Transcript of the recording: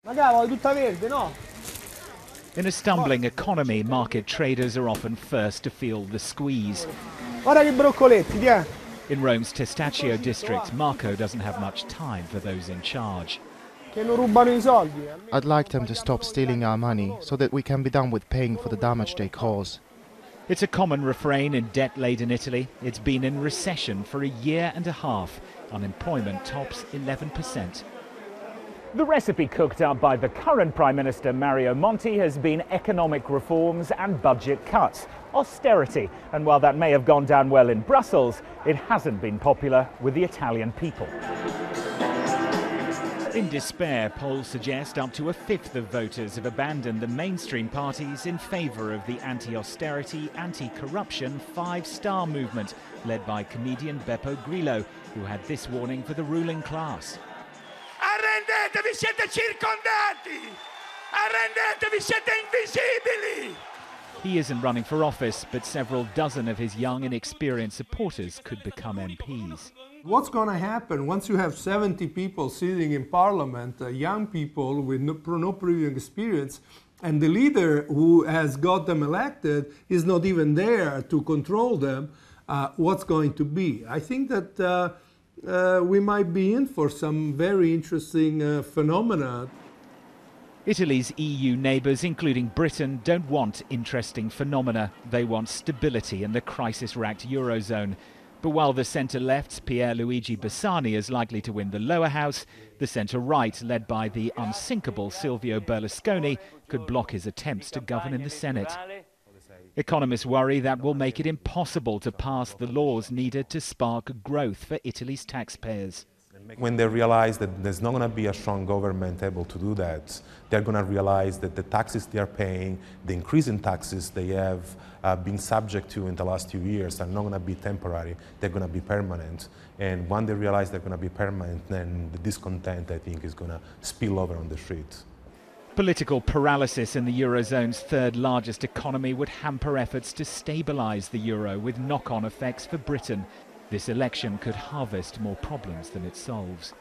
Ma cavolo, è tutta verde, no? In a stumbling economy, market traders are often first to feel the squeeze. Guarda che broccoletti, ti è? In Rome's Testaccio district, Marco doesn't have much time for those in charge. Che non rubano I soldi. I'd like them to stop stealing our money so that we can be done with paying for the damage they cause. It's a common refrain in debt-laden Italy. It's been in recession for a year and a half. Unemployment tops 11%. The recipe cooked up by the current Prime Minister Mario Monti has been economic reforms and budget cuts, austerity. And while that may have gone down well in Brussels, it hasn't been popular with the Italian people. In despair, polls suggest up to a fifth of voters have abandoned the mainstream parties in favour of the anti-austerity, anti-corruption five-star movement, led by comedian Beppe Grillo, who had this warning for the ruling class. Arrendetevi, siete circondati! Arrendetevi, siete invisibili! He isn't running for office, but several dozen of his young, inexperienced supporters could become MPs. What's going to happen once you have 70 people sitting in parliament, young people with no previous experience, and the leader who has got them elected is not even there to control them? What's going to be? I think that we might be in for some very interesting phenomena. Italy's EU neighbours, including Britain, don't want interesting phenomena. They want stability in the crisis-racked Eurozone. But while the centre-left's Pierluigi Bersani is likely to win the lower house, the centre-right, led by the unsinkable Silvio Berlusconi, could block his attempts to govern in the Senate. Economists worry that will make it impossible to pass the laws needed to spark growth for Italy's taxpayers. When they realize that there's not going to be a strong government able to do that, they're going to realize that the taxes they are paying, the increase in taxes they have been subject to in the last few years are not going to be temporary, they're going to be permanent. And when they realize they're going to be permanent, then the discontent, I think, is going to spill over on the streets. Political paralysis in the Eurozone's third largest economy would hamper efforts to stabilise the euro, with knock-on effects for Britain. This election could harvest more problems than it solves.